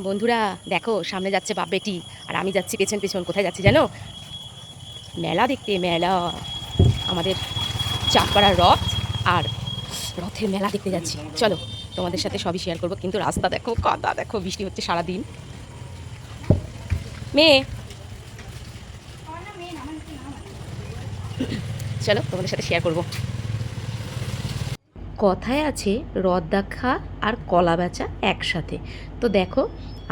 বন্ধুরা দেখো, সামনে যাচ্ছে বাপ বেটি আর আমি যাচ্ছি পেছন পেছন। কোথায় যাচ্ছি জানো? মেলা দেখতে। মেলা, আমাদের চাঁদপাড়ার রথ আর রথের মেলা দেখতে যাচ্ছি। চলো, তোমাদের সাথে সবই শেয়ার করবো। কিন্তু রাস্তা দেখো, কাদা দেখো, বৃষ্টি হচ্ছে সারাদিন। মেয়ে, চলো তোমাদের সাথে শেয়ার করবো। কথায় আছে রথ দেখা আর কলা বেচা একসাথে। তো দেখো,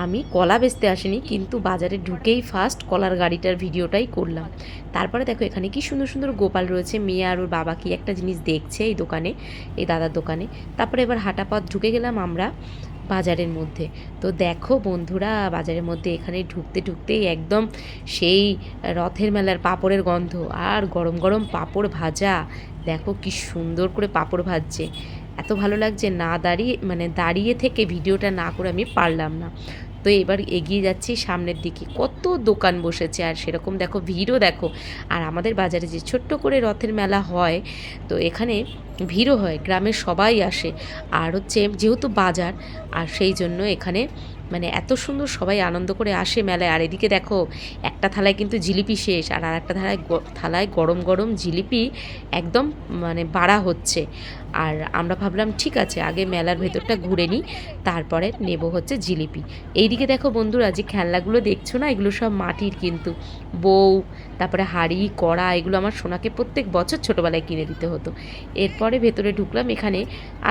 আমি কলা বেচতে আসিনি, কিন্তু বাজারে ঢুকেই ফার্স্ট কলার গাড়িটার ভিডিওটাই করলাম। তারপরে দেখো এখানে কি সুন্দর সুন্দর গোপাল রয়েছে। মেয়ে আর ওর বাবা কি একটা জিনিস দেখছে এই দোকানে, এই দাদার দোকানে। তারপরে এবার হাঁটা পথ ঢুকে গেলাম আমরা বাজারের মধ্যে। তো দেখো বন্ধুরা, বাজারের মধ্যে এখানে ঢুকতে ঢুকতেই একদম সেই রথের মেলার পাঁপড়ের গন্ধ, আর গরম গরম পাঁপড় ভাজা। দেখো কি সুন্দর করে পাঁপড় ভাজছে, এত ভালো লাগছে। না দাঁড়িয়ে দাঁড়িয়ে থেকে ভিডিওটা না করে আমি পারলাম না। তো এবার এগিয়ে যাচ্ছি সামনের দিকে। কত দোকান বসেছে, আর সেরকম দেখো ভিড়ও দেখো। আর আমাদের বাজারে যে ছোট্ট করে রথের মেলা হয়, তো এখানে ভিড়ও হয়, গ্রামের সবাই আসে। আর হচ্ছে যেহেতু বাজার, আর সেই জন্য এখানে এত সুন্দর সবাই আনন্দ করে আসে মেলায়। আর এদিকে দেখো, একটা থালায় কিন্তু জিলিপি শেষ, আর আরেকটা থালায় গরম গরম জিলিপি একদম বাড়া হচ্ছে। আর আমরা ভাবলাম ঠিক আছে, আগে মেলার ভেতরটা ঘুরে নিই, তারপরে নেব হচ্ছে জিলিপি। এইদিকে দেখো বন্ধুরা, যে খেলনাগুলো দেখছো না, এগুলো সব মাটির কিন্তু। বউ, তারপরে হাঁড়ি কড়া, এগুলো আমার সোনাকে প্রত্যেক বছর ছোটোবেলায় কিনে দিতে হতো। এরপরে ভেতরে ঢুকলাম, এখানে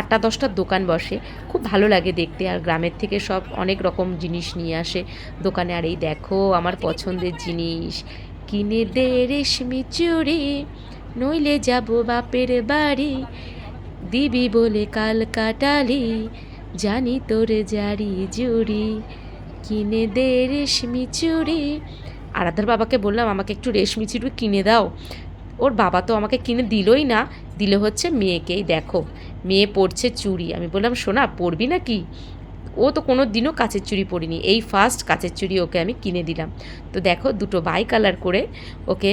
8টা-10টার দোকান বসে, খুব ভালো লাগে দেখতে। আর গ্রামের থেকে সব অনেক রকম জিনিস নিয়ে আসে দোকানে। আর এই দেখো আমার পছন্দের জিনিস, কিনে দে রেশমি চুড়ি, নইলে যাব বাপের বাড়ি, দিবি বলে কাল কাটালি, জানি তোর জারি জুড়ি, কিনে দে রেশমি চুড়ি। আরাধ্যার বাবাকে বললাম আমাকে একটু রেশমি চুড়ি কিনে দাও। ওর বাবা তো আমাকে কিনে দিলই না, দিল হচ্ছে মেয়েকেই। দেখো, মেয়ে পরছে চুড়ি। আমি বললাম সোনা, পরবি না কি? ও তো কোনো দিনও কাচের চুড়ি পরিনি, এই ফার্স্ট কাচের চুড়ি ওকে আমি কিনে দিলাম। তো দেখো, দুটো বাই কালার করে ওকে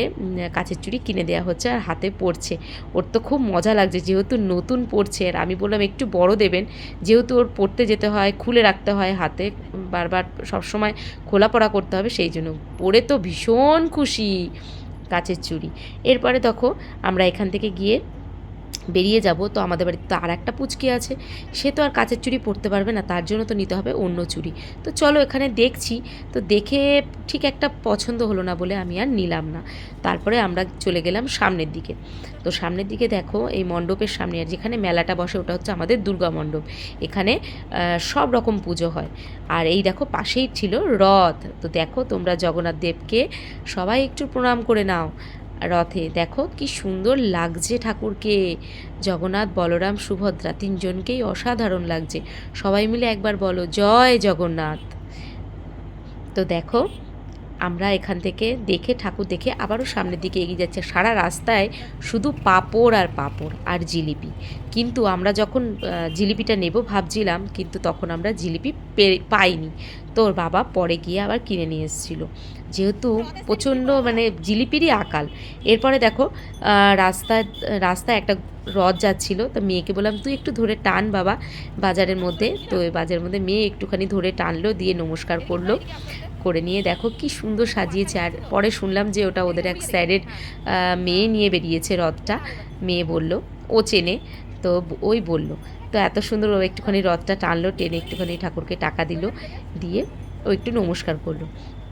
কাচের চুড়ি কিনে দেওয়া হচ্ছে, আর হাতে পরছে। ওর তো খুব মজা লাগছে, যেহেতু নতুন পরছে। আর আমি বললাম একটু বড় দেবেন, যেহেতু ওর পরতে যেতে হয়, খুলে রাখতে হয় হাতে, বারবার সবসময় খোলা পড়া করতে হবে, সেই জন্য। পরে তো ভীষণ খুশি কাচের চুড়ি। এরপরে দেখো, আমরা এখান থেকে গিয়ে বেরিয়ে যাব। তো আমাদের বাড়িতে তো আর একটা পুচকি আছে, সে তো আর কাচের চুড়ি পরতে পারবে না, তার জন্য তো নিতে হবে অন্য চুড়ি। তো চলো এখানে দেখছি, তো দেখে ঠিক একটা পছন্দ হলো না বলে আমি আর নিলাম না। তারপরে আমরা চলে গেলাম সামনের দিকে। তো সামনের দিকে দেখো, এই মণ্ডপের সামনে, আর যেখানে মেলাটা বসে ওটা হচ্ছে আমাদের দুর্গা মণ্ডপ। এখানে সব রকম পুজো হয়। আর এই দেখো পাশেই ছিল রথ। তো দেখো তোমরা জগন্নাথ দেবকে সবাই একটু প্রণাম করে নাও। রথে দেখো কি সুন্দর লাগছে ঠাকুরকে, জগন্নাথ, বলরাম, সুভদ্রা তিনজনকেই অসাধারণ লাগছে। সবাই মিলে একবার বলো জয় জগন্নাথ। তো দেখো, আমরা এখান থেকে দেখে, ঠাকুর দেখে আবারও সামনের দিকে এগিয়ে যাচ্ছে। সারা রাস্তায় শুধু পাঁপড় আর পাঁপড় আর জিলিপি। কিন্তু আমরা যখন জিলিপিটা নেব ভাবছিলাম, কিন্তু তখন আমরা জিলিপি পাইনি। তো ওর বাবা পরে গিয়ে আবার কিনে নিয়ে এসেছিলো, যেহেতু প্রচণ্ড জিলিপিরই আকাল। এরপরে দেখো, রাস্তায় রাস্তায় একটা রথ যাচ্ছিলো। তো মেয়েকে বললাম তুই একটু ধরে টান বাবা বাজারের মধ্যে। তো ওই বাজারের মধ্যে মেয়ে একটুখানি ধরে টানলো, দিয়ে নমস্কার করলো। করে নিয়ে দেখো কি সুন্দর সাজিয়েছে। আর পরে শুনলাম যে ওটা ওদের এক স্যারের মেয়ে নিয়ে বেরিয়েছে রথটা। মেয়ে বলল, ও চেনে, তো ওই বলল। তো এত সুন্দর ও একটুখানি রথটা টানলো, টেনে একটুখানি ঠাকুরকে টাকা দিল, দিয়ে ও একটু নমস্কার করলো।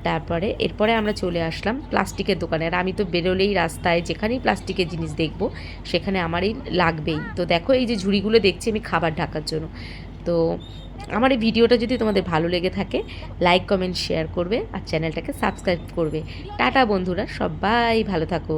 তারপরে এরপরে আমরা চলে আসলাম প্লাস্টিকের দোকানে। আর আমি তো বেরোলেই রাস্তায় যেখানেই প্লাস্টিকের জিনিস দেখবো সেখানে আমারই লাগবেই। তো দেখো এই যে ঝুড়িগুলো দেখছি আমি খাবার ঢাকার জন্য। তো আমার এই ভিডিওটা যদি তোমাদের ভালো লেগে থাকে, লাইক কমেন্ট শেয়ার করবে, আর চ্যানেলটাকে সাবস্ক্রাইব করবে। টাটা বন্ধুরা, সবাই ভালো থাকো।